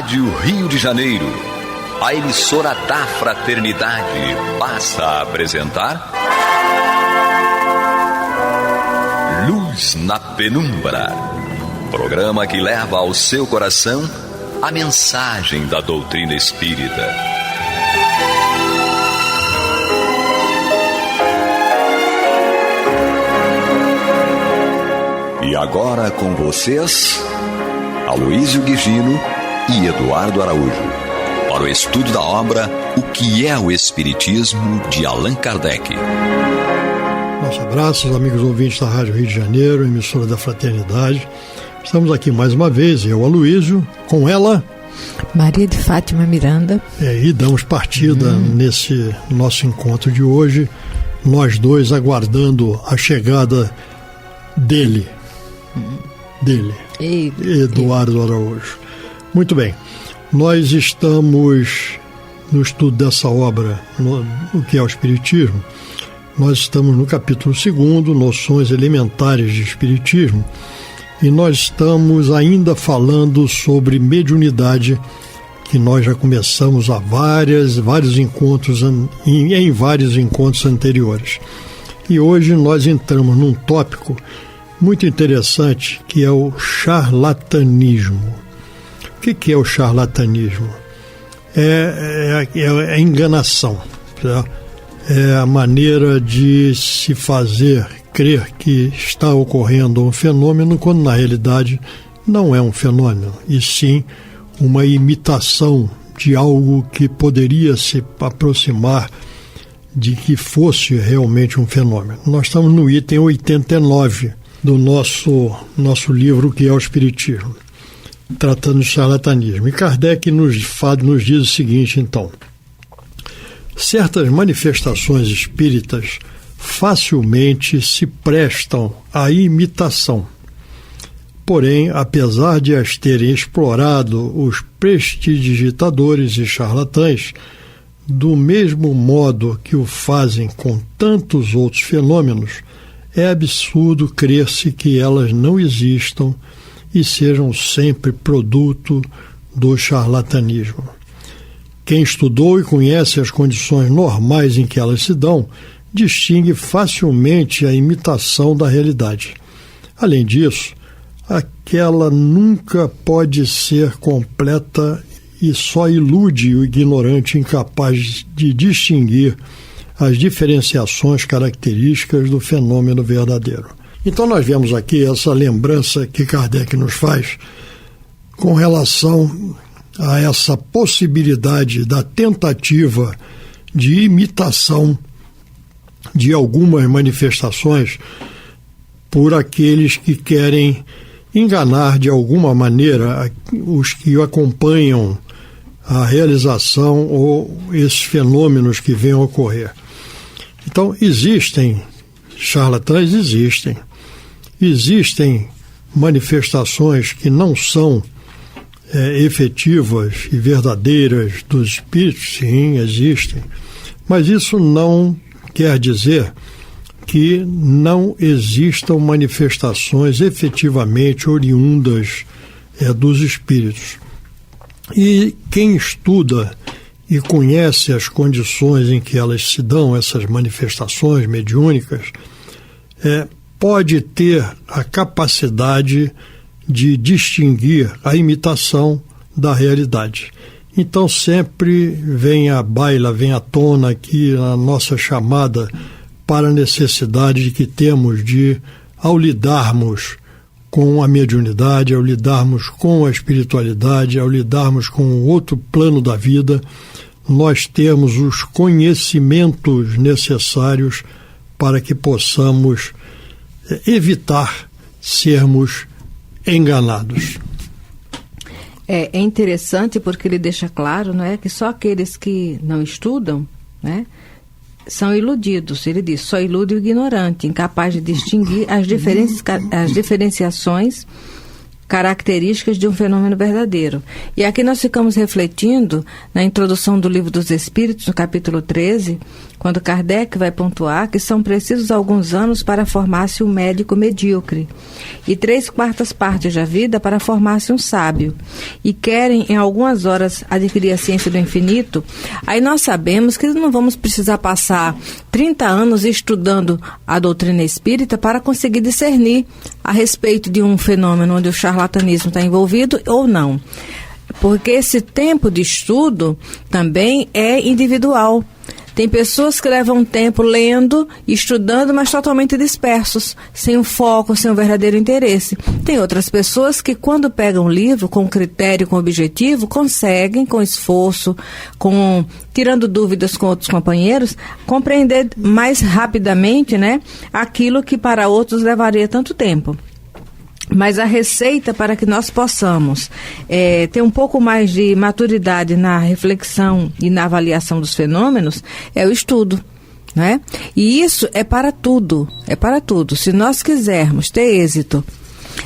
Rádio Rio de Janeiro, a emissora da Fraternidade, passa a apresentar Luz na Penumbra, programa que leva ao seu coração a mensagem da doutrina espírita. E agora com vocês, Aloísio Guigino e Eduardo Araújo, para o estudo da obra O que é o Espiritismo, de Allan Kardec. Nosso abraço, amigos ouvintes da Rádio Rio de Janeiro, emissora da Fraternidade. Estamos aqui mais uma vez, eu, Aloísio, com ela, Maria de Fátima Miranda. E damos partida nesse nosso encontro de hoje, nós dois aguardando a chegada dele, Eduardo Araújo. Muito bem, nós estamos no estudo dessa obra, o que é o Espiritismo. Nós estamos no capítulo 2, Noções Elementares de Espiritismo, e nós estamos ainda falando sobre mediunidade, que nós já começamos a vários encontros, em vários encontros anteriores. E hoje nós entramos num tópico muito interessante, que é o charlatanismo. O que é o charlatanismo? É a enganação, certo? É a maneira de se fazer crer que está ocorrendo um fenômeno, quando na realidade não é um fenômeno, e sim uma imitação de algo que poderia se aproximar de que fosse realmente um fenômeno. Nós estamos no item 89 do nosso livro, que é o Espiritismo, tratando de charlatanismo. E Kardec nos diz o seguinte, então: certas manifestações espíritas facilmente se prestam à imitação. Porém, apesar de as terem explorado os prestidigitadores e charlatães, do mesmo modo que o fazem com tantos outros fenômenos, é absurdo crer-se que elas não existam e sejam sempre produto do charlatanismo. Quem estudou e conhece as condições normais em que elas se dão, distingue facilmente a imitação da realidade. Além disso, aquela nunca pode ser completa e só ilude o ignorante incapaz de distinguir as diferenciações características do fenômeno verdadeiro. Então nós vemos aqui essa lembrança que Kardec nos faz com relação a essa possibilidade da tentativa de imitação de algumas manifestações por aqueles que querem enganar de alguma maneira os que acompanham a realização ou esses fenômenos que vêm a ocorrer. Então, existem charlatães, existem manifestações que não são efetivas e verdadeiras dos espíritos, sim, existem, mas isso não quer dizer que não existam manifestações efetivamente oriundas dos espíritos. E quem estuda e conhece as condições em que elas se dão, essas manifestações mediúnicas, pode ter a capacidade de distinguir a imitação da realidade. Então sempre vem à tona aqui a nossa chamada para a necessidade de que temos de, ao lidarmos com a mediunidade, ao lidarmos com a espiritualidade, ao lidarmos com o outro plano da vida, nós temos os conhecimentos necessários para que possamos evitar sermos enganados. É interessante porque ele deixa claro, não é, que só aqueles que não estudam, né, são iludidos. Ele diz: só ilude o ignorante, incapaz de distinguir as diferenciações características de um fenômeno verdadeiro. E aqui nós ficamos refletindo na introdução do Livro dos Espíritos, no capítulo 13, quando Kardec vai pontuar que são precisos alguns anos para formar-se um médico medíocre e 3/4 partes da vida para formar-se um sábio, e querem em algumas horas adquirir a ciência do infinito, aí nós sabemos que não vamos precisar passar 30 anos estudando a doutrina espírita para conseguir discernir a respeito de um fenômeno onde o charlatanismo está envolvido ou não. Porque esse tempo de estudo também é individual. Tem pessoas que levam tempo lendo, estudando, mas totalmente dispersos, sem um foco, sem um verdadeiro interesse. Tem outras pessoas que, quando pegam um livro com critério, com objetivo, conseguem, com esforço, tirando dúvidas com outros companheiros, compreender mais rapidamente, né, aquilo que para outros levaria tanto tempo. Mas a receita para que nós possamos ter um pouco mais de maturidade na reflexão e na avaliação dos fenômenos é o estudo, né? E isso é para tudo, Se nós quisermos ter êxito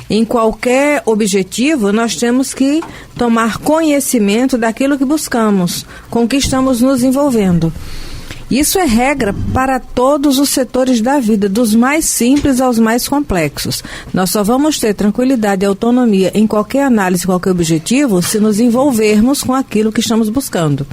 em qualquer objetivo, nós temos que tomar conhecimento daquilo que buscamos, com que estamos nos envolvendo. Isso é regra para todos os setores da vida, dos mais simples aos mais complexos. Nós só vamos ter tranquilidade e autonomia em qualquer análise, qualquer objetivo, se nos envolvermos com aquilo que estamos buscando,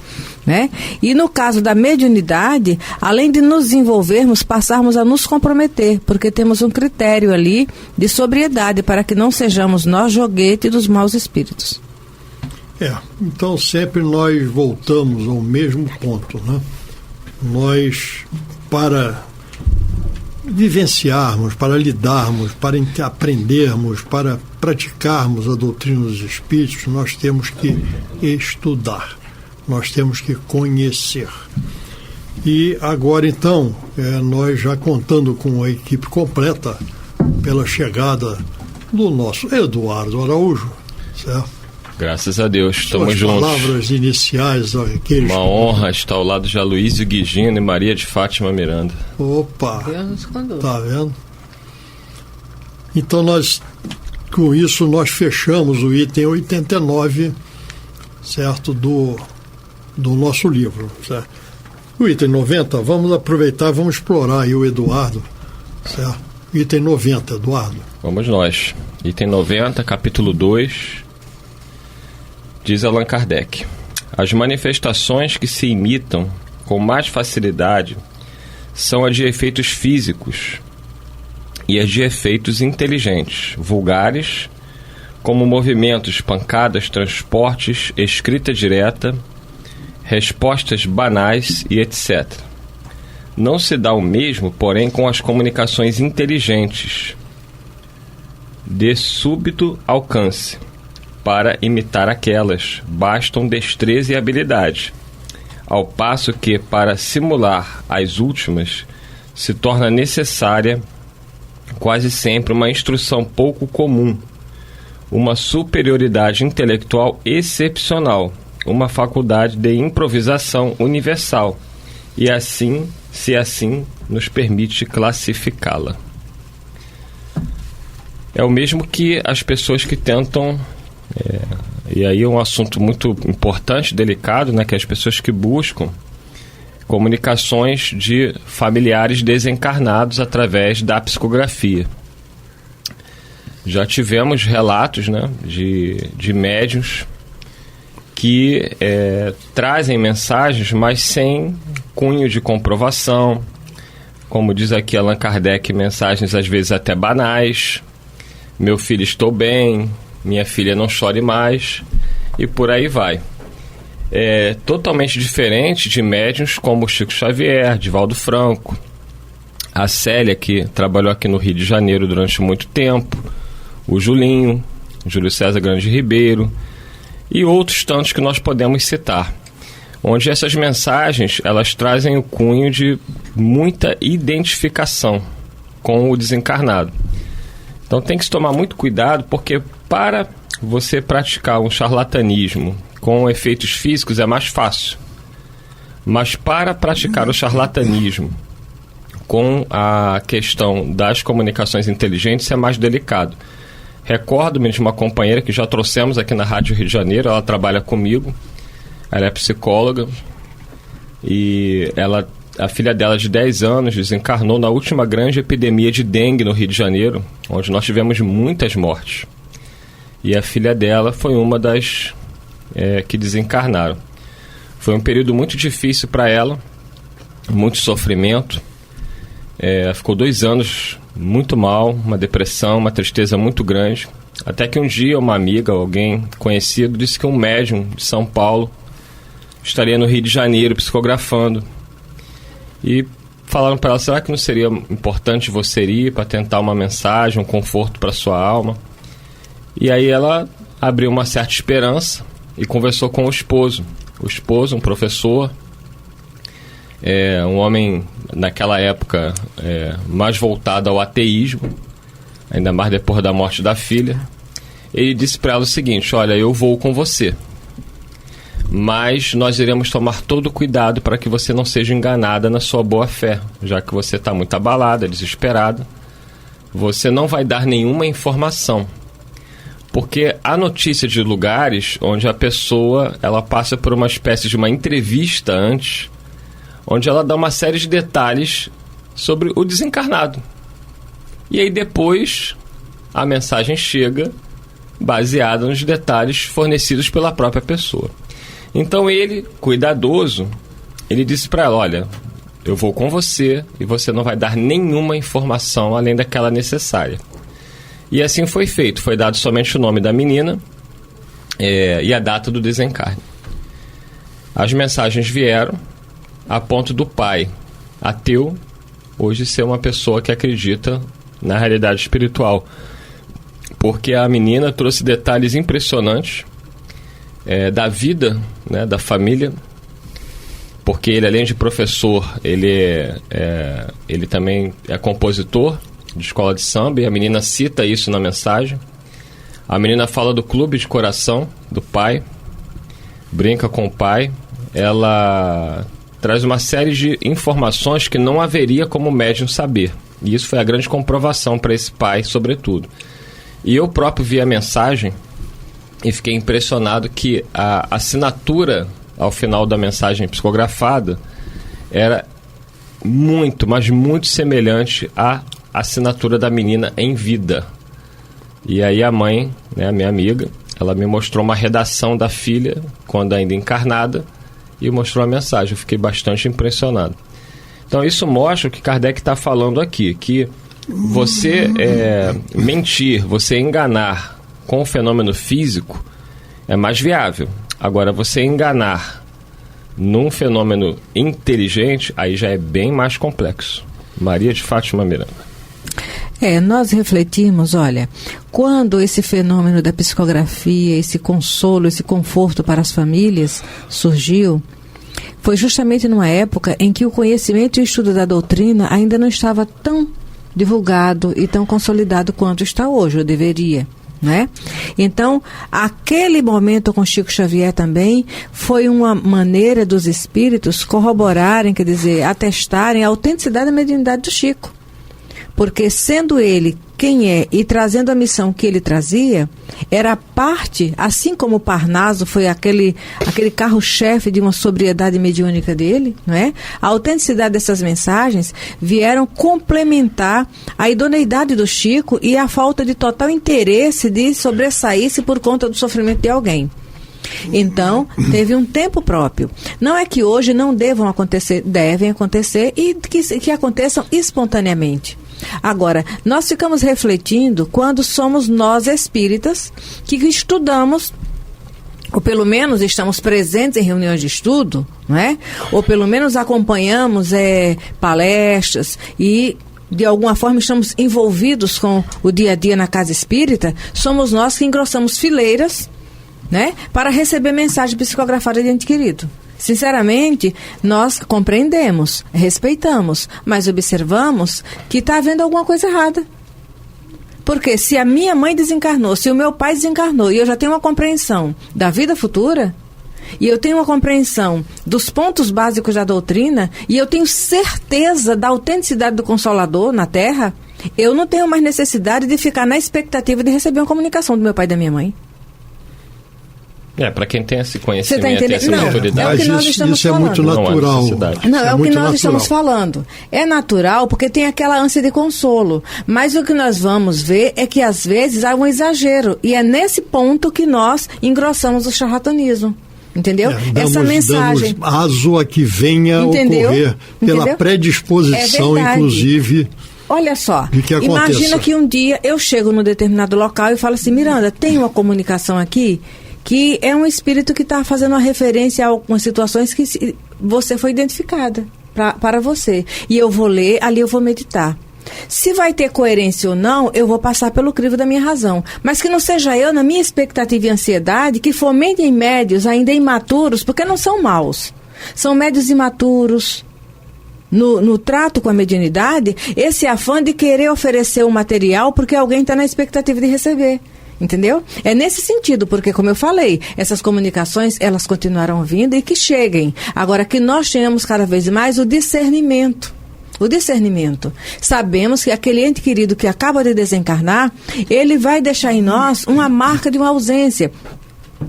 né? E no caso da mediunidade, além de nos envolvermos, passarmos a nos comprometer, porque temos um critério ali de sobriedade para que não sejamos nós joguete dos maus espíritos. Então sempre nós voltamos ao mesmo ponto, né? Nós, para vivenciarmos, para lidarmos, para aprendermos, para praticarmos a doutrina dos espíritos, nós temos que estudar, nós temos que conhecer. E agora, então, nós já contando com a equipe completa, pela chegada do nosso Eduardo Araújo, certo? Graças a Deus, estamos juntos. Palavras iniciais. Uma honra estar ao lado de Aloísio Guigino e Maria de Fátima Miranda. Opa, Deus nos conduz. Tá vendo? Então com isso nós fechamos o item 89, certo, do nosso livro, certo? O item 90, vamos aproveitar, vamos explorar aí o Eduardo, certo? Item 90, Eduardo. Vamos nós. Item 90, capítulo 2... Diz Allan Kardec: as manifestações que se imitam com mais facilidade são as de efeitos físicos e as de efeitos inteligentes, vulgares, como movimentos, pancadas, transportes, escrita direta, respostas banais e etc. Não se dá o mesmo, porém, com as comunicações inteligentes, de súbito alcance. Para imitar aquelas, bastam destreza e habilidade, ao passo que, para simular as últimas, se torna necessária quase sempre uma instrução pouco comum, uma superioridade intelectual excepcional, uma faculdade de improvisação universal, e assim, se assim nos permite classificá-la. É o mesmo que as pessoas que tentam... e aí é um assunto muito importante, delicado, né, que as pessoas que buscam comunicações de familiares desencarnados através da psicografia. Já tivemos relatos, né, de médiuns que trazem mensagens, mas sem cunho de comprovação, como diz aqui Allan Kardec, mensagens às vezes até banais: meu filho, estou bem, minha filha, não chore mais, e por aí vai. É totalmente diferente de médiuns como Chico Xavier, Divaldo Franco, a Célia, que trabalhou aqui no Rio de Janeiro durante muito tempo, o Julinho, Júlio César Grande Ribeiro e outros tantos que nós podemos citar, onde essas mensagens elas trazem o cunho de muita identificação com o desencarnado. Então tem que se tomar muito cuidado, porque para você praticar um charlatanismo com efeitos físicos é mais fácil. Mas para praticar o charlatanismo com a questão das comunicações inteligentes é mais delicado. Recordo-me de uma companheira que já trouxemos aqui na Rádio Rio de Janeiro, ela trabalha comigo, ela é psicóloga e ela a filha dela de 10 anos desencarnou na última grande epidemia de dengue no Rio de Janeiro, onde nós tivemos muitas mortes. E a filha dela foi uma das que desencarnaram. Foi um período muito difícil para ela, muito sofrimento. Ficou 2 anos muito mal, uma depressão, uma tristeza muito grande. Até que um dia uma amiga, alguém conhecido, disse que um médium de São Paulo estaria no Rio de Janeiro psicografando. E falaram para ela, será que não seria importante você ir para tentar uma mensagem, um conforto para sua alma? E aí ela abriu uma certa esperança e conversou com o esposo. O esposo, um professor, um homem naquela época mais voltado ao ateísmo, ainda mais depois da morte da filha. Ele disse para ela o seguinte: olha, eu vou com você, mas nós iremos tomar todo o cuidado para que você não seja enganada na sua boa fé, já que você está muito abalada, desesperada. Você não vai dar nenhuma informação, porque há notícia de lugares onde a pessoa ela passa por uma espécie de uma entrevista antes, onde ela dá uma série de detalhes sobre o desencarnado. E aí depois a mensagem chega baseada nos detalhes fornecidos pela própria pessoa. Então ele, cuidadoso, ele disse para ela, olha, eu vou com você e você não vai dar nenhuma informação além daquela necessária. E assim foi feito, foi dado somente o nome da menina e a data do desencarne. As mensagens vieram a ponto do pai, ateu, hoje ser uma pessoa que acredita na realidade espiritual, porque a menina trouxe detalhes impressionantes da vida, né, da família, porque ele, além de professor, ele também é compositor de escola de samba, e a menina cita isso na mensagem. A menina fala do clube de coração do pai, brinca com o pai, ela traz uma série de informações que não haveria como médium saber, e isso foi a grande comprovação para esse pai, sobretudo. E eu próprio vi a mensagem e fiquei impressionado que a assinatura ao final da mensagem psicografada era muito, mas muito semelhante à assinatura da menina em vida. E aí a mãe, né, a minha amiga, ela me mostrou uma redação da filha, quando ainda encarnada, e mostrou a mensagem. Eu fiquei bastante impressionado. Então isso mostra o que Kardec está falando aqui, que você mentir, você enganar com o fenômeno físico é mais viável. Agora, você enganar num fenômeno inteligente, aí já é bem mais complexo. Maria de Fátima Miranda. Nós refletimos, olha, quando esse fenômeno da psicografia, esse consolo, esse conforto para as famílias surgiu, foi justamente numa época em que o conhecimento e o estudo da doutrina ainda não estava tão divulgado e tão consolidado quanto está hoje, ou deveria, né? Então, aquele momento com Chico Xavier também foi uma maneira dos espíritos corroborarem, quer dizer, atestarem a autenticidade da mediunidade do Chico. Porque sendo ele quem é e trazendo a missão que ele trazia, era parte, assim como o Parnaso foi aquele carro-chefe de uma sobriedade mediúnica dele, não é? A autenticidade dessas mensagens vieram complementar a idoneidade do Chico e a falta de total interesse de sobressair-se por conta do sofrimento de alguém. Então, teve um tempo próprio. Não é que hoje não devam acontecer, devem acontecer e que aconteçam espontaneamente. Agora, nós ficamos refletindo quando somos nós espíritas que estudamos, ou pelo menos estamos presentes em reuniões de estudo, não é? Ou pelo menos acompanhamos palestras e de alguma forma estamos envolvidos com o dia a dia na casa espírita. Somos nós que engrossamos fileiras, né, para receber mensagem psicografada de ente querido. Sinceramente, nós compreendemos, respeitamos, mas observamos que está havendo alguma coisa errada. Porque se a minha mãe desencarnou, se o meu pai desencarnou, e eu já tenho uma compreensão da vida futura, e eu tenho uma compreensão dos pontos básicos da doutrina, e eu tenho certeza da autenticidade do Consolador na Terra, eu não tenho mais necessidade de ficar na expectativa de receber uma comunicação do meu pai e da minha mãe. Para quem tem esse conhecimento e essa não, maturidade. É o que nós estamos falando. É muito natural. Não, é o que nós estamos falando. É natural porque tem aquela ânsia de consolo. Mas o que nós vamos ver é que às vezes há um exagero. E é nesse ponto que nós engrossamos o charlatanismo. Entendeu? Essa mensagem. Damos aso a que venha ocorrer pela predisposição, inclusive. Olha só, imagina que um dia eu chego num determinado local e falo assim, Miranda, tem uma comunicação aqui que é um espírito que está fazendo uma referência a algumas situações que você foi identificada para você. E eu vou ler, ali eu vou meditar. Se vai ter coerência ou não, eu vou passar pelo crivo da minha razão. Mas que não seja eu, na minha expectativa e ansiedade, que fomentem médios ainda imaturos, porque não são maus. São médios imaturos. No trato com a mediunidade, esse afã de querer oferecer um material porque alguém está na expectativa de receber. Entendeu? É nesse sentido, porque, como eu falei, essas comunicações, elas continuarão vindo e que cheguem. Agora, que nós tenhamos cada vez mais o discernimento. O discernimento. Sabemos que aquele ente querido que acaba de desencarnar, ele vai deixar em nós uma marca de uma ausência.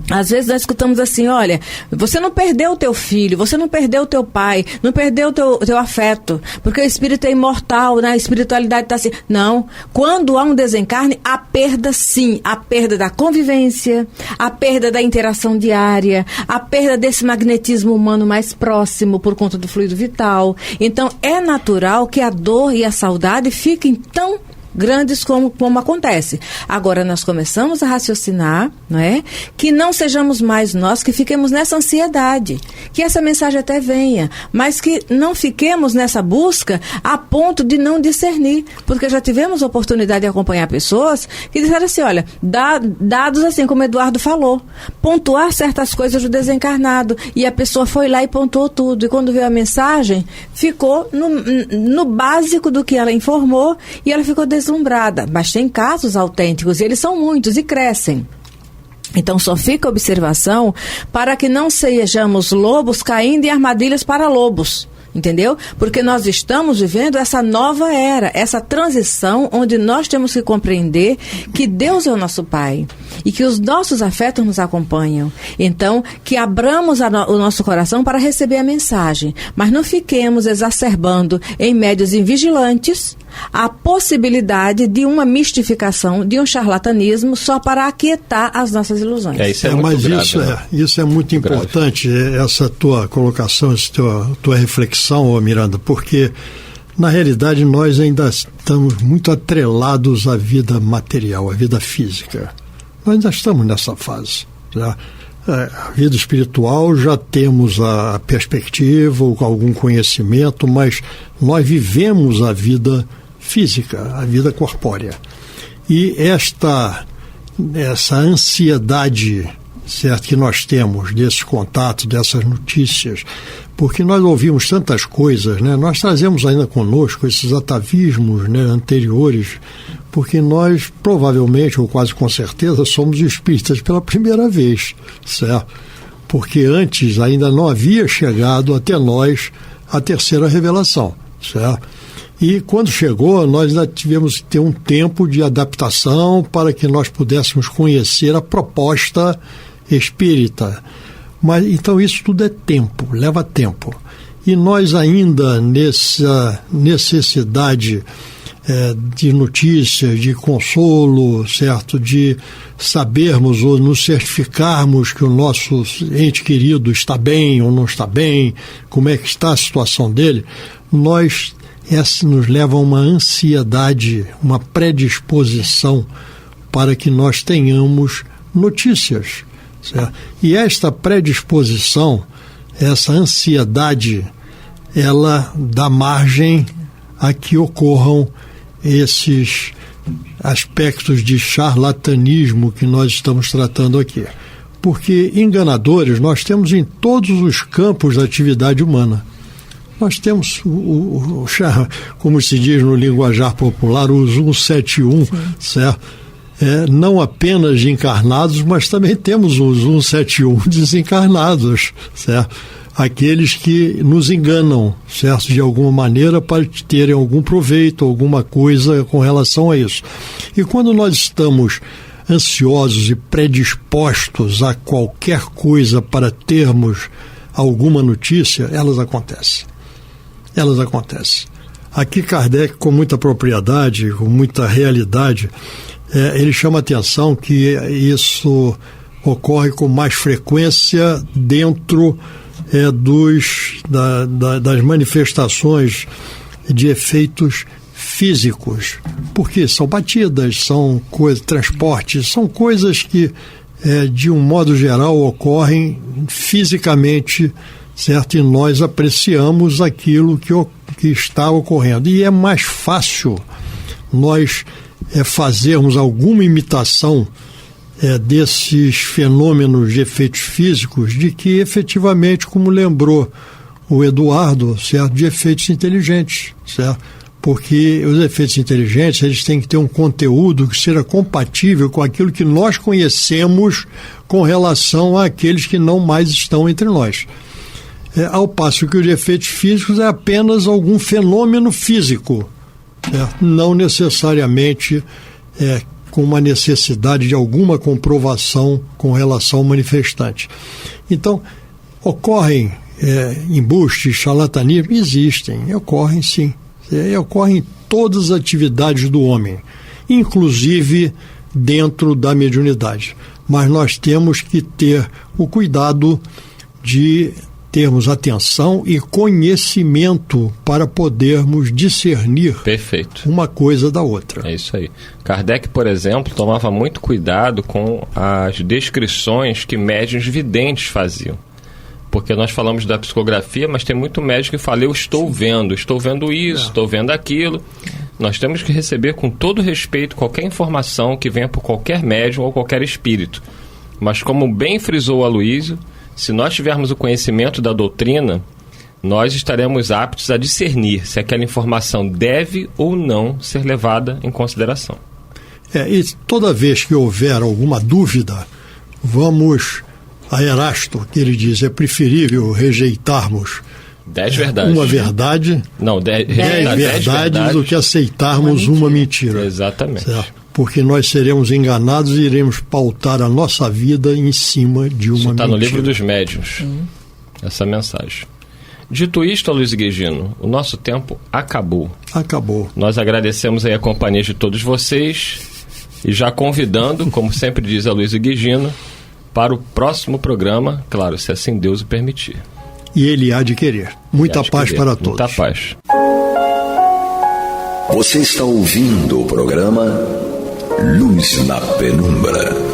Às vezes nós escutamos assim, olha, você não perdeu o teu filho, você não perdeu o teu pai, não perdeu o teu afeto, porque o espírito é imortal, né? A espiritualidade está assim. Não, quando há um desencarne, há perda sim, a perda da convivência, a perda da interação diária, a perda desse magnetismo humano mais próximo por conta do fluido vital. Então é natural que a dor e a saudade fiquem tão grandes como acontece. Agora nós começamos a raciocinar, não é? Que não sejamos mais nós que fiquemos nessa ansiedade, que essa mensagem até venha, mas que não fiquemos nessa busca a ponto de não discernir, porque já tivemos a oportunidade de acompanhar pessoas que disseram assim, olha, dados assim como o Eduardo falou, pontuar certas coisas do desencarnado, e a pessoa foi lá e pontuou tudo, e quando veio a mensagem, ficou no básico do que ela informou, e ela ficou deslumbrada, mas tem casos autênticos e eles são muitos e crescem. Então só fica a observação para que não sejamos lobos caindo em armadilhas para lobos. Entendeu? Porque nós estamos vivendo essa nova era, essa transição onde nós temos que compreender que Deus é o nosso Pai e que os nossos afetos nos acompanham. Então, que abramos o nosso coração para receber a mensagem, mas não fiquemos exacerbando em médios invigilantes a possibilidade de uma mistificação, de um charlatanismo só para aquietar as nossas ilusões. Isso é muito grave, isso é muito importante, essa tua colocação, essa tua reflexão, Miranda, porque na realidade nós ainda estamos muito atrelados à vida material, à vida física. Nós ainda estamos nessa fase. Já. A vida espiritual já temos a perspectiva, algum conhecimento, mas nós vivemos a vida física, a vida corpórea. E essa ansiedade, certo, que nós temos desse contato, dessas notícias, porque nós ouvimos tantas coisas, né? Nós trazemos ainda conosco esses atavismos, né, anteriores, porque nós provavelmente, ou quase com certeza, somos espíritas pela primeira vez, certo? Porque antes ainda não havia chegado até nós a terceira revelação, certo? E quando chegou, nós ainda tivemos que ter um tempo de adaptação para que nós pudéssemos conhecer a proposta espírita. Mas então isso tudo é tempo, leva tempo. E nós ainda nessa necessidade de notícias, de consolo, certo? De sabermos ou nos certificarmos que o nosso ente querido está bem ou não está bem, como é que está a situação dele, essa nos leva a uma ansiedade, uma predisposição para que nós tenhamos notícias. Certo? E esta predisposição, essa ansiedade, ela dá margem a que ocorram esses aspectos de charlatanismo que nós estamos tratando aqui. Porque enganadores nós temos em todos os campos da atividade humana. Nós temos, como se diz no linguajar popular, o 171, certo? Não apenas de encarnados, mas também temos os 171 desencarnados, certo? Aqueles que nos enganam, certo? De alguma maneira para terem algum proveito, alguma coisa com relação a isso. E quando nós estamos ansiosos e predispostos a qualquer coisa para termos alguma notícia, elas acontecem. Elas acontecem. Aqui Kardec, com muita propriedade, com muita realidade, ele chama a atenção que isso ocorre com mais frequência dentro das manifestações de efeitos físicos, porque são batidas, são transportes, são coisas que, de um modo geral, ocorrem fisicamente, certo? E nós apreciamos aquilo que está ocorrendo. E é mais fácil nós fazermos alguma imitação desses fenômenos de efeitos físicos, de que efetivamente, como lembrou o Eduardo, certo? De efeitos inteligentes, certo? Porque os efeitos inteligentes, eles têm que ter um conteúdo que seja compatível com aquilo que nós conhecemos com relação àqueles que não mais estão entre nós. Ao passo que os efeitos físicos é apenas algum fenômeno físico, certo? Não necessariamente com uma necessidade de alguma comprovação com relação ao manifestante. Então, ocorrem embustes, charlatanismo, existem, ocorrem sim. Ocorrem em todas as atividades do homem, inclusive dentro da mediunidade. Mas nós temos que ter o cuidado de termos atenção e conhecimento para podermos discernir uma coisa da outra. É isso aí. Kardec, por exemplo, tomava muito cuidado com as descrições que médiuns videntes faziam. Porque nós falamos da psicografia, mas tem muito médico que fala, eu estou vendo isso, estou vendo aquilo. Nós temos que receber com todo respeito qualquer informação que venha por qualquer médium ou qualquer espírito. Mas como bem frisou o Aloysio, se nós tivermos o conhecimento da doutrina, nós estaremos aptos a discernir se aquela informação deve ou não ser levada em consideração. E toda vez que houver alguma dúvida, vamos a Erasto, que ele diz, é preferível rejeitarmos 10 verdades. Uma verdade, não, 10 verdades do que aceitarmos uma mentira. Exatamente. Certo? Porque nós seremos enganados e iremos pautar a nossa vida em cima de uma mentira. Está no livro dos médiuns, essa mensagem. Dito isto, Aloysio Guigino, o nosso tempo acabou. Acabou. Nós agradecemos aí a companhia de todos vocês e já convidando, como sempre diz Aloysio Guigino, para o próximo programa, claro, se assim Deus o permitir. E ele há de querer. Muita paz para todos. Muita paz. Você está ouvindo o programa Luz na Penumbra.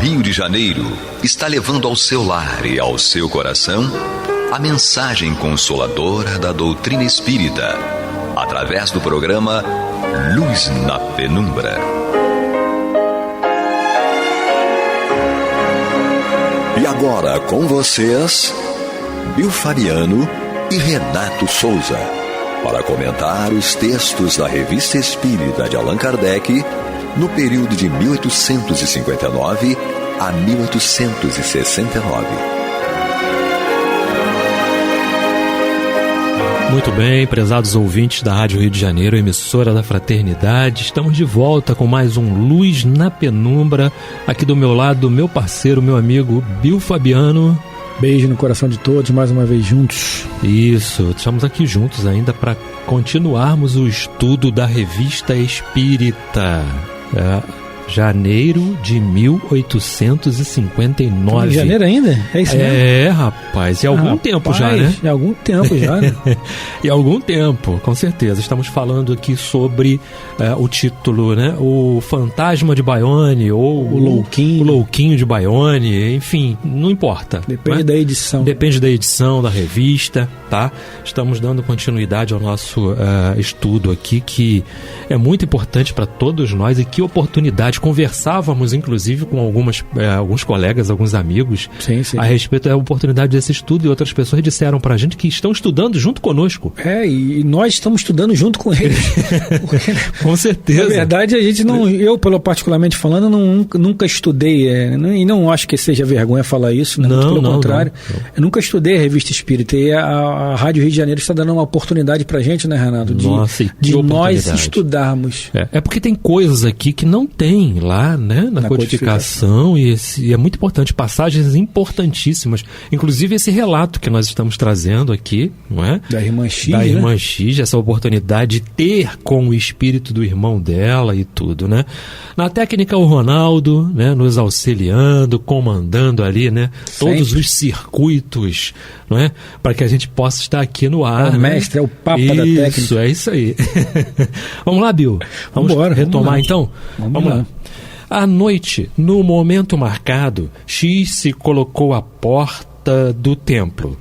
Rio de Janeiro está levando ao seu lar e ao seu coração a mensagem consoladora da doutrina espírita, através do programa Luz na Penumbra. E agora com vocês, Bill Fabiano e Renato Souza, para comentar os textos da Revista Espírita de Allan Kardec no período de 1859 a 1869. Muito bem, prezados ouvintes da Rádio Rio de Janeiro, emissora da Fraternidade, estamos de volta com mais um Luz na Penumbra. Aqui do meu lado, meu parceiro, meu amigo Bill Fabiano. Beijo no coração de todos, mais uma vez juntos. Isso, estamos aqui juntos ainda para continuarmos o estudo da Revista Espírita. Janeiro de 1859. Em janeiro ainda? É isso mesmo? Rapaz, e há algum tempo já, né? E algum tempo já, né? E algum tempo, com certeza. Estamos falando aqui sobre o título, né? O Fantasma de Bayonne, ou o Louquinho de Bayonne, enfim, não importa. Depende da edição. Depende da edição, da revista, tá? Estamos dando continuidade ao nosso estudo aqui, que é muito importante para todos nós, e que oportunidade conversávamos, inclusive, com alguns colegas, alguns amigos, sim. a respeito da oportunidade desse estudo, e outras pessoas disseram pra gente que estão estudando junto conosco. E nós estamos estudando junto com eles. Porque, com certeza. Na verdade, a gente não, eu, particularmente falando, nunca estudei, e não acho que seja vergonha falar isso, né? Muito pelo contrário. Não. Eu nunca estudei a Revista Espírita, e a Rádio Rio de Janeiro está dando uma oportunidade pra gente, né, Renato? De nós estudarmos. É porque tem coisas aqui que não tem lá, né, na codificação, e é muito importante, passagens importantíssimas, inclusive esse relato que nós estamos trazendo aqui, não é? Da Irmã X, da Irmã X, essa oportunidade de ter com o espírito do irmão dela e tudo, né? Na técnica, o Ronaldo, né, nos auxiliando, comandando ali, né, todos os circuitos, não é? Para que a gente possa estar aqui no ar. O mestre, é o papa da técnica. É isso aí. Vamos lá, Bill? Vamos retomar então? Vamos lá. À noite, no momento marcado, X se colocou à porta do templo.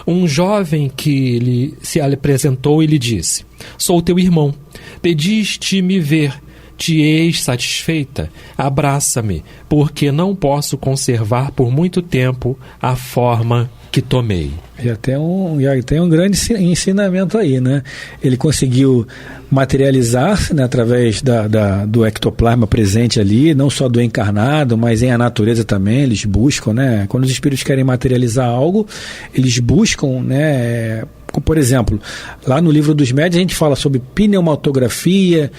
Um jovem que se lhe apresentou e lhe disse: sou teu irmão, pediste-me ver, te eis satisfeita, abraça-me, porque não posso conservar por muito tempo a forma que tomei. Já tem um grande ensinamento aí, né? Ele conseguiu materializar-se, né, através do ectoplasma presente ali, não só do encarnado, mas em a natureza também, eles buscam, né? Quando os espíritos querem materializar algo, eles buscam, né? Por exemplo, lá no Livro dos Médiuns a gente fala sobre pneumatografia,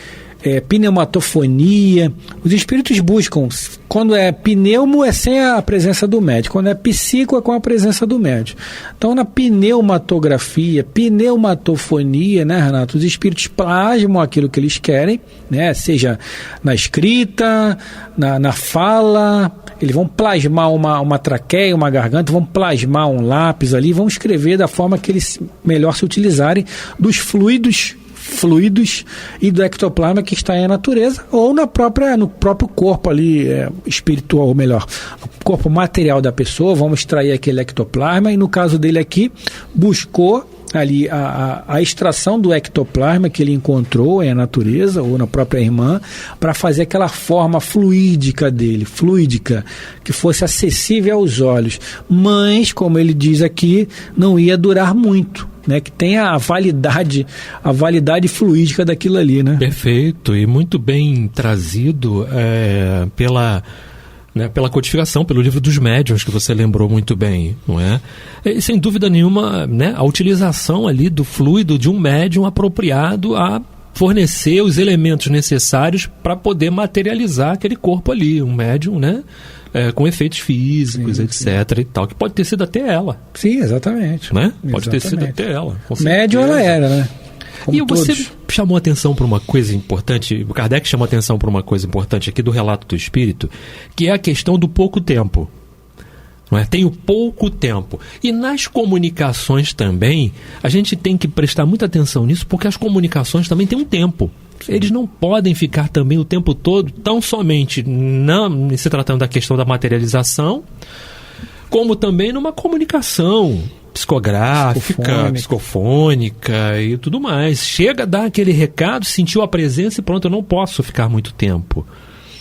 pneumatofonia. Os espíritos buscam, quando é pneumo é sem a presença do médium, quando é psíquico é com a presença do médium. Então, na pneumatografia, pneumatofonia, né, Renato, os espíritos plasmam aquilo que eles querem, né, seja na escrita, na fala, eles vão plasmar uma traqueia, uma garganta, vão plasmar um lápis ali, vão escrever da forma que eles melhor se utilizarem dos fluidos e do ectoplasma que está em a natureza, ou no próprio corpo ali, espiritual, ou melhor, o corpo material da pessoa. Vamos extrair aquele ectoplasma, e no caso dele aqui, buscou ali a extração do ectoplasma que ele encontrou em a natureza ou na própria irmã, para fazer aquela forma fluídica dele, que fosse acessível aos olhos, mas, como ele diz aqui, não ia durar muito, né, que tem a validade fluídica daquilo ali, né? Perfeito, e muito bem trazido pela codificação, pelo Livro dos Médiuns, que você lembrou muito bem, não é? E, sem dúvida nenhuma, né, a utilização ali do fluido de um médium apropriado a fornecer os elementos necessários para poder materializar aquele corpo ali, um médium, né? Com efeitos físicos, sim, etc. Sim. E tal, que pode ter sido até ela. Sim, exatamente. Né? Pode ter sido até ela. Médium ela era, né? Como e você chamou atenção para uma coisa importante, o Kardec chamou atenção para uma coisa importante aqui do Relato do Espírito, que é a questão do pouco tempo. Não é? Tem o pouco tempo. E nas comunicações também, a gente tem que prestar muita atenção nisso, porque as comunicações também têm um tempo. Eles não podem ficar também o tempo todo, tão somente se tratando da questão da materialização, como também numa comunicação psicográfica, psicofônica e tudo mais. Chega a dar aquele recado, sentiu a presença e pronto, eu não posso ficar muito tempo.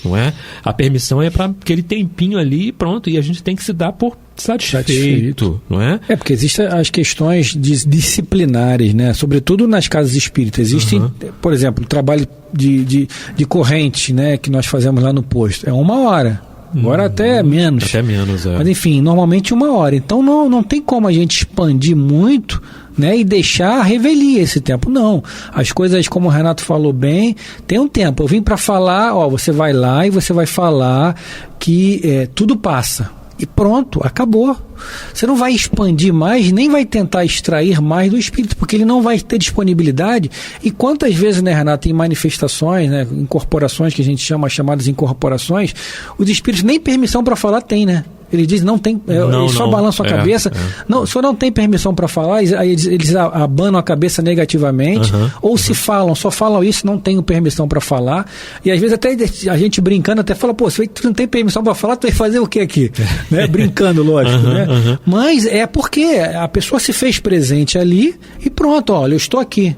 Não é? A permissão é para aquele tempinho ali e pronto, e a gente tem que se dar por satisfeito, não é? Porque existem as questões disciplinares, né? Sobretudo nas casas espíritas. Existem, por exemplo, o trabalho de corrente, né, que nós fazemos lá no posto. É 1 hora. Agora até menos. Até menos, é. Mas enfim, normalmente 1 hora. Então não tem como a gente expandir muito, né, e deixar a revelia esse tempo. Não. As coisas, como o Renato falou bem, tem um tempo. Eu vim para falar, você vai lá e você vai falar que tudo passa. E pronto, acabou. Você não vai expandir mais, nem vai tentar extrair mais do espírito, porque ele não vai ter disponibilidade. E quantas vezes, né, Renato, em manifestações, né, incorporações, que a gente chamadas incorporações, os espíritos nem permissão para falar tem, né? Ele diz, não tem, ele só balança a cabeça. Não, o senhor não tem permissão para falar, aí eles abanam a cabeça negativamente, ou se falam, só falam isso, não tenho permissão para falar. E às vezes até a gente brincando até fala, pô, se tu não tem permissão para falar, tu vai fazer o que aqui? Né? Brincando, lógico, né? Mas é porque a pessoa se fez presente ali e pronto, olha, eu estou aqui.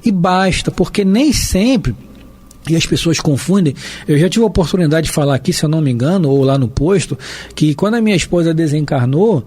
E basta, porque nem sempre E as pessoas confundem. Eu já tive a oportunidade de falar aqui, se eu não me engano, ou lá no posto, que quando a minha esposa desencarnou,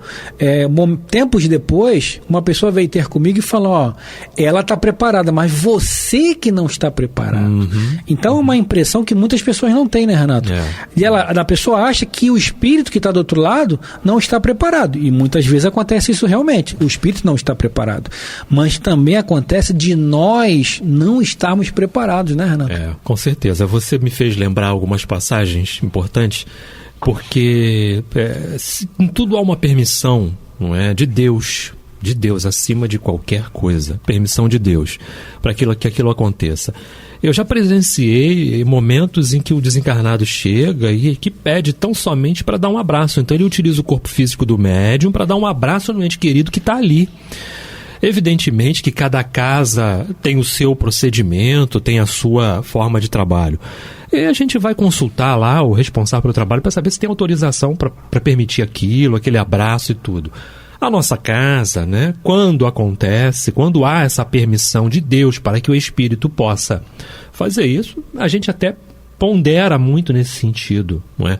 tempos depois, uma pessoa veio ter comigo e falou, ó, ela está preparada, mas você que não está preparado. Então é uma impressão que muitas pessoas não têm, né, Renato? E a pessoa acha que o espírito que está do outro lado não está preparado. E muitas vezes acontece isso realmente. O espírito não está preparado. Mas também acontece de nós não estarmos preparados, né, Renato? Com certeza. Você me fez lembrar algumas passagens importantes, porque em tudo há uma permissão, não é? De Deus, acima de qualquer coisa. Permissão de Deus para que aquilo aconteça. Eu já presenciei momentos em que o desencarnado chega e que pede tão somente para dar um abraço. Então ele utiliza o corpo físico do médium para dar um abraço no ente querido que está ali. Evidentemente que cada casa tem o seu procedimento, tem a sua forma de trabalho. E a gente vai consultar lá o responsável pelo trabalho para saber se tem autorização para permitir aquilo, aquele abraço e tudo. A nossa casa, né, quando acontece, quando há essa permissão de Deus para que o espírito possa fazer isso, a gente até pondera muito nesse sentido, não é?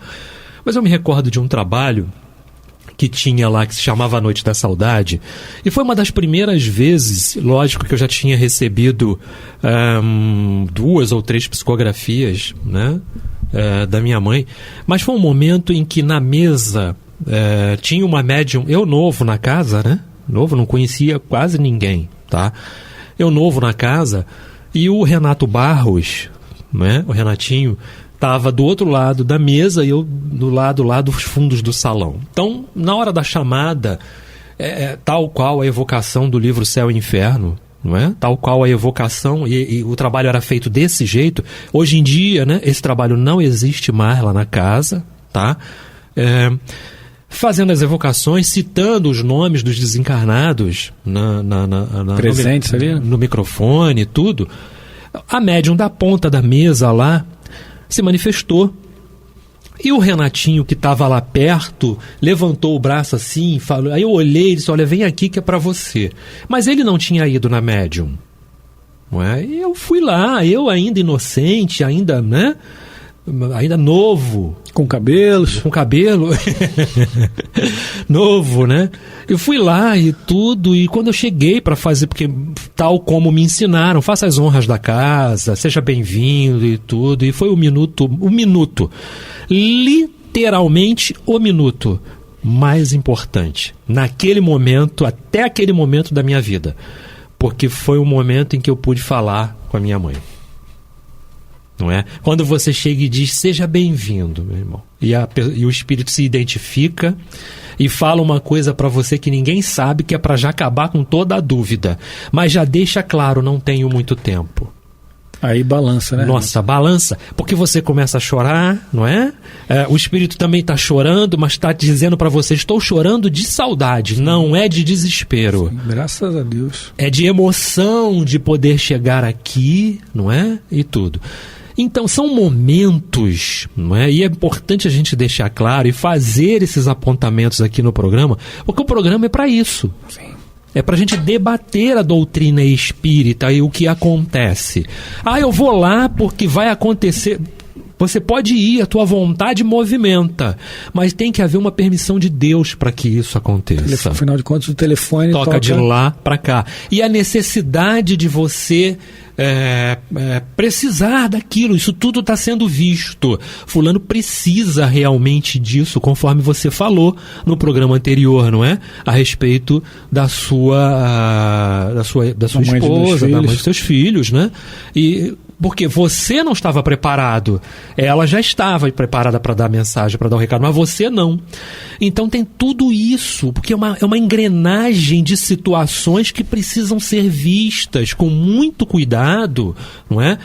Mas eu me recordo de um trabalho que tinha lá, que se chamava A Noite da Saudade, e foi uma das primeiras vezes, lógico que eu já tinha recebido 2 ou 3 psicografias, né, da minha mãe, mas foi um momento em que na mesa tinha uma médium, eu novo na casa, né, não conhecia quase ninguém, tá, eu novo na casa, e o Renato Barros, né, o Renatinho, estava do outro lado da mesa e eu do lado lá dos fundos do salão. Então, na hora da chamada, tal qual a evocação do livro Céu e Inferno, não é? Tal qual a evocação, e o trabalho era feito desse jeito. Hoje em dia, né, esse trabalho não existe mais lá na casa, tá? Fazendo as evocações, citando os nomes dos desencarnados presentes ali no microfone e tudo. A médium da ponta da mesa lá se manifestou. E o Renatinho, que estava lá perto, levantou o braço assim, falou, aí eu olhei e disse, olha, vem aqui que é para você. Mas ele não tinha ido na médium. Não é? E eu fui lá, eu ainda inocente, ainda, né? Ainda novo. Com cabelos. Com cabelo. Novo, né? Eu fui lá e tudo, e quando eu cheguei para fazer, porque tal como me ensinaram, faça as honras da casa, seja bem-vindo e tudo, e foi o minuto, literalmente o minuto mais importante, naquele momento, até aquele momento da minha vida, porque foi o momento em que eu pude falar com a minha mãe. Não é? Quando você chega e diz, seja bem-vindo, meu irmão, e o espírito se identifica e fala uma coisa para você que ninguém sabe, que é para já acabar com toda a dúvida, mas já deixa claro, não tenho muito tempo. Aí balança, né? Nossa, balança, porque você começa a chorar, não é? O espírito também está chorando, mas está dizendo para você, estou chorando de saudade, sim, não é de desespero. Sim, graças a Deus. É de emoção de poder chegar aqui, não é? E tudo. Então, são momentos, não é? E é importante a gente deixar claro e fazer esses apontamentos aqui no programa, porque o programa é para isso. Sim. É para a gente debater a doutrina espírita e o que acontece. Eu vou lá porque vai acontecer. Você pode ir, a tua vontade movimenta, mas tem que haver uma permissão de Deus para que isso aconteça. Afinal de contas, o telefone toca de lá para cá. E a necessidade de você precisar daquilo, isso tudo está sendo visto. Fulano precisa realmente disso, conforme você falou no programa anterior, não é? A respeito da sua esposa, da mãe dos seus filhos, né? Porque você não estava preparado. Ela já estava preparada para dar a mensagem, para dar o recado, mas você não. Então tem tudo isso, porque é uma engrenagem de situações que precisam ser vistas com muito cuidado, não é?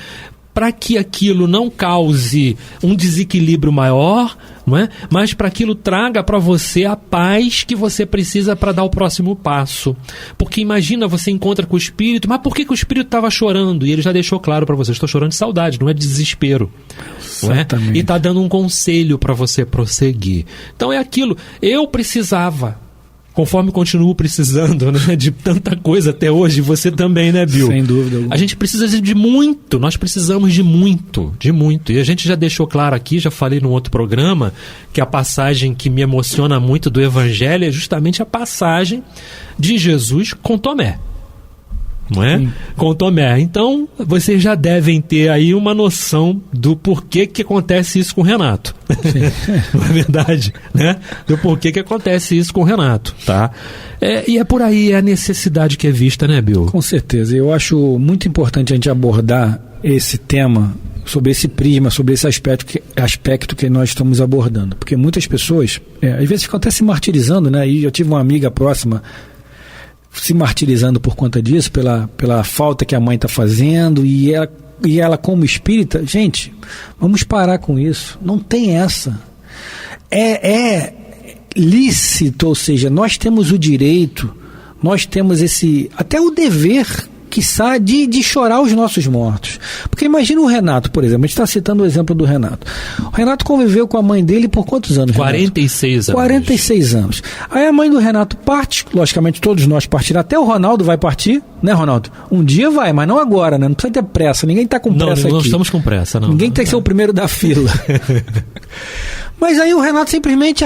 Para que aquilo não cause um desequilíbrio maior, não é? Mas para aquilo traga para você a paz que você precisa para dar o próximo passo. Porque imagina, você encontra com o espírito, mas por que o espírito estava chorando? E ele já deixou claro para você, estou chorando de saudade, não é de desespero. Não é? E está dando um conselho para você prosseguir. Então é aquilo, eu precisava conforme continuo precisando, né, de tanta coisa até hoje, você também, né, Bill? Sem dúvida alguma. A gente precisa de muito, nós precisamos de muito. E a gente já deixou claro aqui, já falei num outro programa, que a passagem que me emociona muito do Evangelho é justamente a passagem de Jesus com Tomé. Não é? Com Tomé. Então, vocês já devem ter aí uma noção do porquê que acontece isso com o Renato. Não é verdade? Né? Do porquê que acontece isso com o Renato, tá? E é por aí a necessidade que é vista, né, Bill? Com certeza. Eu acho muito importante a gente abordar esse tema sobre esse prisma, sobre esse aspecto que nós estamos abordando. Porque muitas pessoas, às vezes ficam até se martirizando, né? E eu tive uma amiga próxima se martirizando por conta disso, pela falta que a mãe está fazendo, e ela como espírita, gente, vamos parar com isso, não tem essa, é lícito, ou seja, nós temos o direito, nós temos até o dever, quiçá, de chorar os nossos mortos. Porque imagina o Renato, por exemplo, a gente está citando o exemplo do Renato. O Renato conviveu com a mãe dele por quantos anos, Renato? 46 anos. 46 anos. Aí a mãe do Renato parte, logicamente todos nós partiremos, até o Ronaldo vai partir, né, Ronaldo? Um dia vai, mas não agora, né? Não precisa ter pressa, ninguém está com pressa aqui. Não estamos com pressa, não. Ninguém tem que ser o primeiro da fila. Mas aí o Renato simplesmente,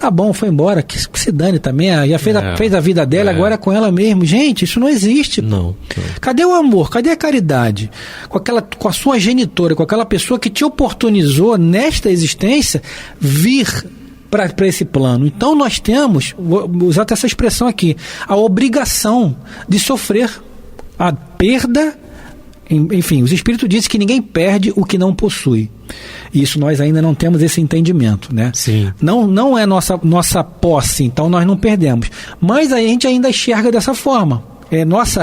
tá bom, foi embora, que se dane também, já fez a vida dela, agora é com ela mesmo. Gente, isso não existe. Não. Cadê o amor? Cadê a caridade? Com a sua genitora, com aquela pessoa que te oportunizou nesta existência vir para esse plano. Então nós temos, vou usar até essa expressão aqui, a obrigação de sofrer a perda. Enfim, os espíritos dizem que ninguém perde o que não possui. Isso nós ainda não temos esse entendimento, né? Sim. Não é nossa posse, então nós não perdemos. Mas a gente ainda enxerga dessa forma.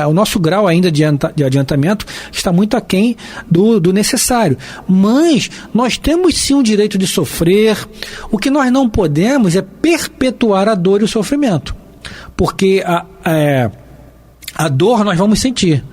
O nosso grau ainda de adiantamento está muito aquém do necessário. Mas nós temos sim o direito de sofrer. O que nós não podemos é perpetuar a dor e o sofrimento. Porque a dor nós vamos sentir,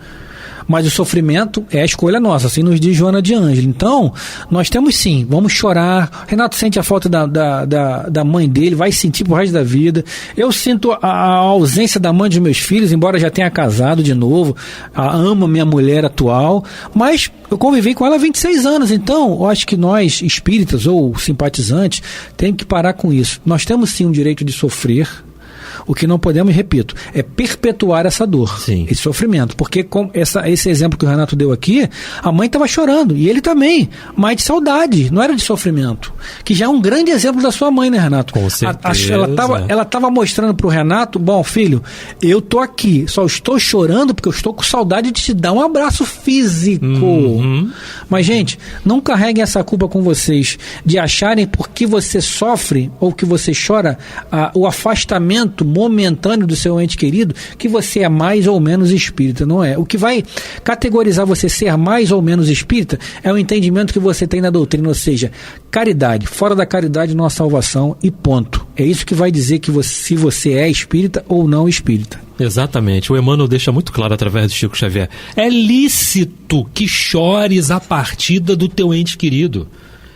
mas o sofrimento é a escolha nossa, assim nos diz Joana de Ângelo. Então, nós temos sim, vamos chorar. Renato sente a falta da mãe dele, vai sentir pro resto da vida. Eu sinto a ausência da mãe dos meus filhos, embora já tenha casado de novo, amo a minha mulher atual, mas eu convivi com ela há 26 anos, então eu acho que nós, espíritas ou simpatizantes, temos que parar com isso. Nós temos sim o direito de sofrer. O que não podemos, repito, é perpetuar essa dor, esse sofrimento. Porque com esse exemplo que o Renato deu aqui, a mãe estava chorando, e ele também, mas de saudade, não era de sofrimento. Que já é um grande exemplo da sua mãe, né, Renato? Com certeza. Ela estava mostrando para o Renato, bom, filho, eu tô aqui, só estou chorando porque eu estou com saudade de te dar um abraço físico. Mas, gente, não carreguem essa culpa com vocês, de acharem porque você sofre ou que você chora o afastamento momentâneo do seu ente querido, que você é mais ou menos espírita. Não é. O que vai categorizar você ser mais ou menos espírita é o entendimento que você tem na doutrina, ou seja, caridade. Fora da caridade não há salvação e ponto. É isso que vai dizer que se você é espírita ou não espírita. Exatamente. O Emmanuel deixa muito claro através do Chico Xavier. É lícito que chores a partida do teu ente querido.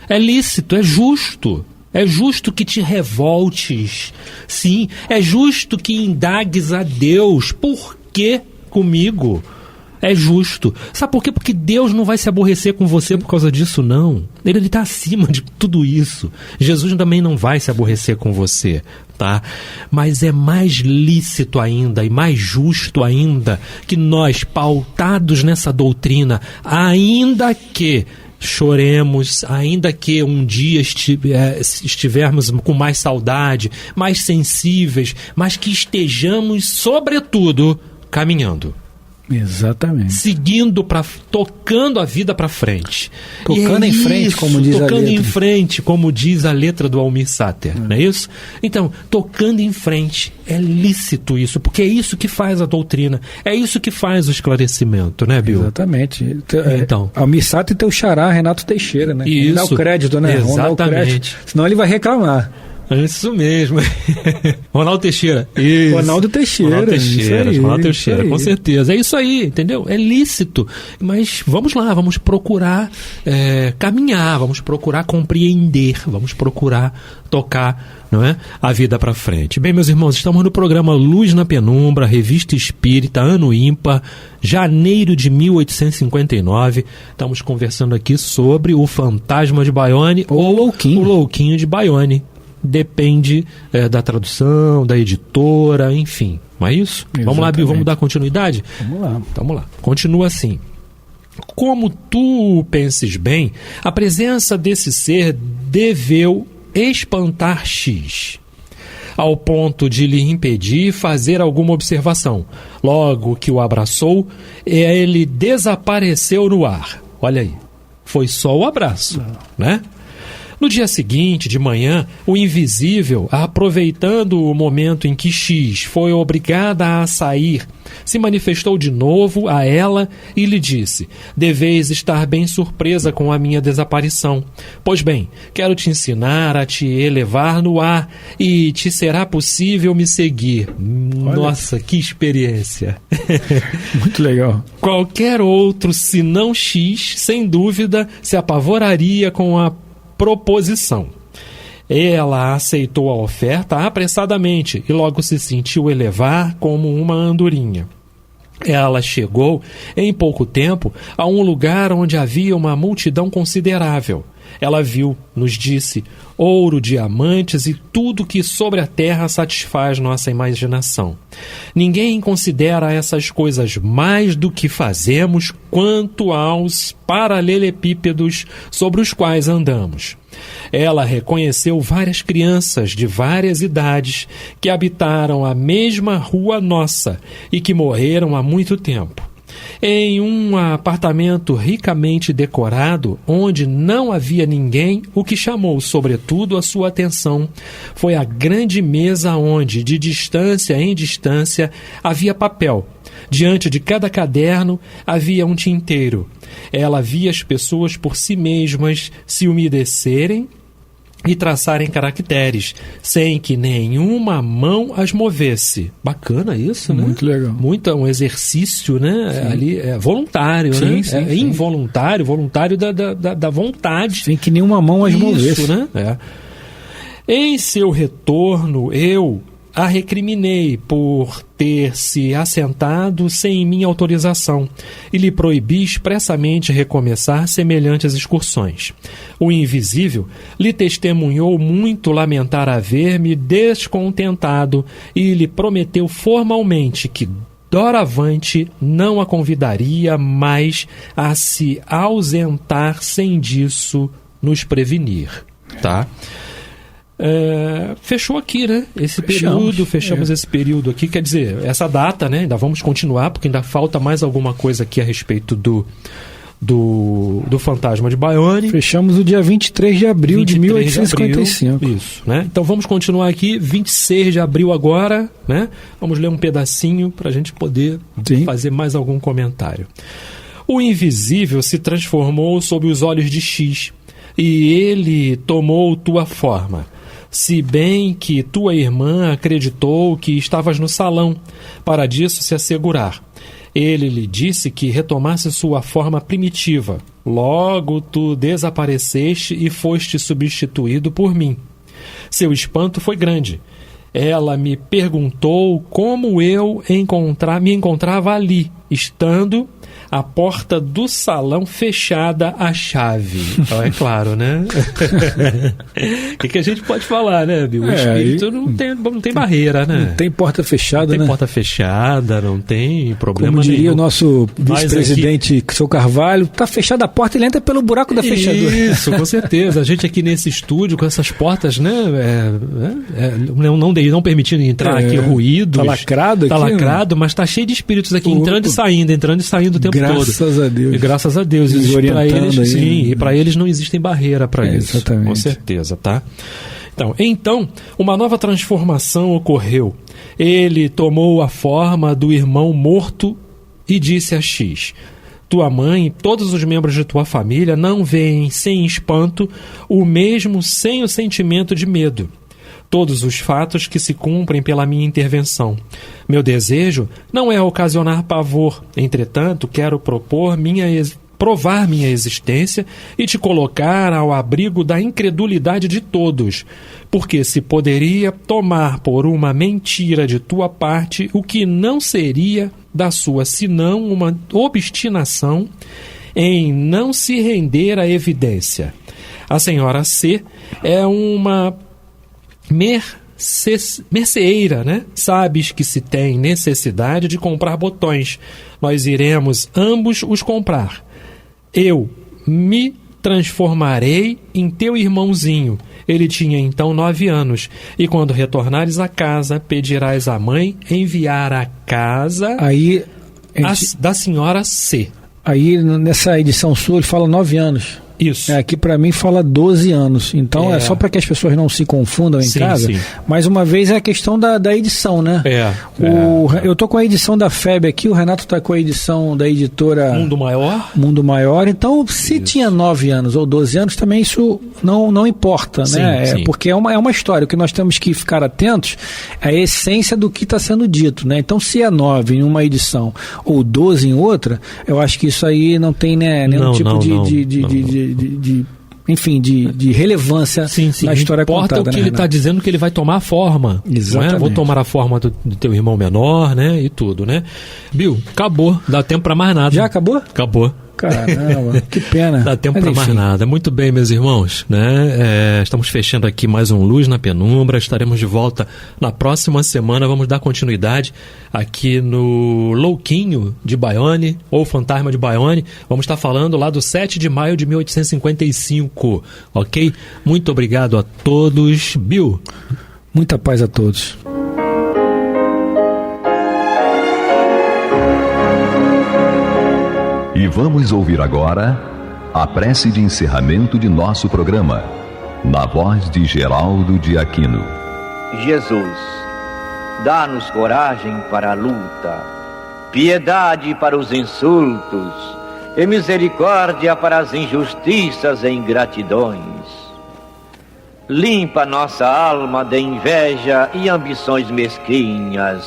É lícito, é justo. É justo que te revoltes, sim, é justo que indagues a Deus, por que comigo? É justo. Sabe por quê? Porque Deus não vai se aborrecer com você por causa disso, não. Ele está acima de tudo isso. Jesus também não vai se aborrecer com você, tá? Mas é mais lícito ainda e mais justo ainda que nós, pautados nessa doutrina, ainda que choremos, ainda que um dia estivermos com mais saudade, mais sensíveis, mas que estejamos, sobretudo, caminhando. Exatamente. Seguindo, tocando a vida para frente. Tocando em frente, como diz a letra. Tocando em frente, como diz a letra do Almir Sater, não é isso? Então, tocando em frente, é lícito isso, porque é isso que faz a doutrina, é isso que faz o esclarecimento, né, Bill? Exatamente. Então, Almir Sater e teu xará, Renato Teixeira, né? Isso. Dá o crédito, né? Exatamente. Senão ele vai reclamar. Isso mesmo. Ronaldo Teixeira. Isso. Ronaldo Teixeira, com certeza. É isso aí, entendeu? É lícito. Mas vamos lá, vamos procurar caminhar, vamos procurar compreender, vamos procurar tocar, não é, a vida para frente. Bem, meus irmãos, estamos no programa Luz na Penumbra, Revista Espírita, ano ímpar, janeiro de 1859. Estamos conversando aqui sobre o Fantasma de Bayonne ou o Louquinho de Bayonne. Depende da tradução, da editora, enfim. Não é isso? Exatamente. Vamos lá, Bill, vamos dar continuidade? Vamos lá. Continua assim. Como tu penses bem, a presença desse ser deveu espantar X, ao ponto de lhe impedir fazer alguma observação. Logo que o abraçou, ele desapareceu no ar. Olha aí, foi só o abraço, né? No dia seguinte, de manhã, o invisível, aproveitando o momento em que X foi obrigada a sair, se manifestou de novo a ela e lhe disse: deveis estar bem surpresa com a minha desaparição. Pois bem, quero te ensinar a te elevar no ar e te será possível me seguir. Olha. Nossa, que experiência! Muito legal. Qualquer outro, senão X, sem dúvida, se apavoraria com a proposição. Ela aceitou a oferta apressadamente e logo se sentiu elevar como uma andorinha. Ela chegou, em pouco tempo, a um lugar onde havia uma multidão considerável. Ela viu, nos disse, ouro, diamantes e tudo que sobre a terra satisfaz nossa imaginação. Ninguém considera essas coisas mais do que fazemos quanto aos paralelepípedos sobre os quais andamos. Ela reconheceu várias crianças de várias idades que habitaram a mesma rua nossa e que morreram há muito tempo. Em um apartamento ricamente decorado, onde não havia ninguém, o que chamou sobretudo a sua atenção foi a grande mesa onde, de distância em distância, havia papel. Diante de cada caderno havia um tinteiro. Ela via as pessoas por si mesmas se umedecerem e traçarem caracteres, sem que nenhuma mão as movesse. Bacana isso, né? Muito legal. Um exercício, né? Sim. Ali é voluntário, sim, né? Sim, é involuntário, voluntário da vontade. Sem que nenhuma mão as movesse. Isso, né? É. Em seu retorno, eu a recriminei por ter se assentado sem minha autorização e lhe proibi expressamente recomeçar semelhantes excursões. O invisível lhe testemunhou muito lamentar haver-me descontentado e lhe prometeu formalmente que doravante não a convidaria mais a se ausentar sem disso nos prevenir. Tá? Fechou aqui, né? Esse período, fechamos esse período aqui, quer dizer, essa data, né? Ainda vamos continuar, porque ainda falta mais alguma coisa aqui a respeito do Fantasma de Bayonne. Fechamos o dia 23 de abril de 1855. Isso, né? Então vamos continuar aqui, 26 de abril agora, né? Vamos ler um pedacinho para a gente poder fazer mais algum comentário. O invisível se transformou sob os olhos de X, e ele tomou tua forma. Se bem que tua irmã acreditou que estavas no salão, para disso se assegurar. Ele lhe disse que retomasse sua forma primitiva. Logo tu desapareceste e foste substituído por mim. Seu espanto foi grande. Ela me perguntou como eu me encontrava ali, estando a porta do salão fechada à chave. Então, é claro, né? O que a gente pode falar, né, Bill? O espírito não tem barreira, né? Não tem porta fechada, né? Não tem porta fechada, não tem problema nenhum. Como diria nenhum. o nosso vice-presidente, seu Carvalho, tá fechada a porta e ele entra pelo buraco da fechadura. Isso, com certeza. A gente aqui nesse estúdio, com essas portas, né? Não permitindo entrar aqui ruídos. Tá lacrado aqui. Tá lacrado, mas tá cheio de espíritos aqui, entrando e saindo o tempo todo. Graças a Deus. E graças a Deus. E para eles não existem barreira para isso. Exatamente. Com certeza, tá? Então, uma nova transformação ocorreu. Ele tomou a forma do irmão morto e disse a X: tua mãe e todos os membros de tua família não veem sem espanto o mesmo sem o sentimento de medo. todos os fatos que se cumprem pela minha intervenção. Meu desejo não é ocasionar pavor, entretanto, quero provar minha existência e te colocar ao abrigo da incredulidade de todos, porque se poderia tomar por uma mentira de tua parte o que não seria da sua senão uma obstinação em não se render à evidência. A senhora C é uma merceeira, né? Sabes que se tem necessidade de comprar botões. Nós iremos ambos os comprar. Eu me transformarei em teu irmãozinho. Ele tinha então 9 anos. E quando retornares à casa, pedirás à mãe enviar a casa da senhora C. Aí, nessa edição sua, ele fala 9 anos. Isso. Aqui para mim fala 12 anos. Então é só para que as pessoas não se confundam em casa. Sim. Mais uma vez é a questão da edição, né? Eu tô com a edição da FEB aqui, o Renato tá com a edição da editora Mundo Maior. Então, se tinha 9 anos ou 12 anos, também isso não importa, né? Sim. Porque é uma história. O que nós temos que ficar atentos é a essência do que está sendo dito, né? Então, se é 9 em uma edição ou 12 em outra, eu acho que isso aí não tem, né, nenhum tipo de relevância na história contada. Importa o que ele está dizendo, que ele vai tomar a forma. Exatamente. Não é? Vou tomar a forma do teu irmão menor, né? E tudo, né? Bill, acabou. Dá tempo para mais nada. Já acabou? Acabou. Caramba, que pena. Dá tempo para mais nada. Muito bem, meus irmãos, né? Estamos fechando aqui mais um Luz na Penumbra. Estaremos de volta na próxima semana. Vamos dar continuidade aqui no Louquinho de Bayonne, ou Fantasma de Bayonne. Vamos estar falando lá do 7 de maio de 1855, ok? Muito obrigado a todos. Bill. Muita paz a todos. E vamos ouvir agora a prece de encerramento de nosso programa, na voz de Geraldo de Aquino. Jesus, dá-nos coragem para a luta, piedade para os insultos e misericórdia para as injustiças e ingratidões. Limpa nossa alma de inveja e ambições mesquinhas,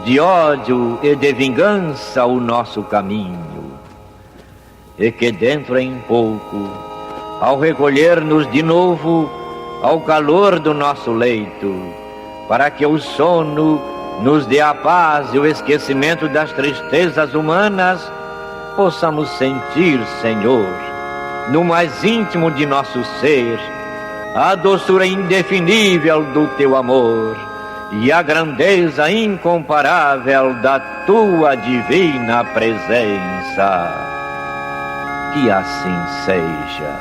de ódio e de vingança o nosso caminho. E que dentro em pouco, ao recolher-nos de novo ao calor do nosso leito, para que o sono nos dê a paz e o esquecimento das tristezas humanas, possamos sentir, Senhor, no mais íntimo de nosso ser, a doçura indefinível do Teu amor e a grandeza incomparável da Tua divina presença. Que assim seja.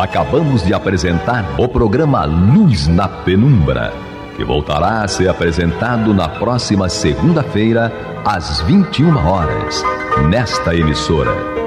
Acabamos de apresentar o programa Luz na Penumbra, que voltará a ser apresentado na próxima segunda-feira, às 21 horas, nesta emissora.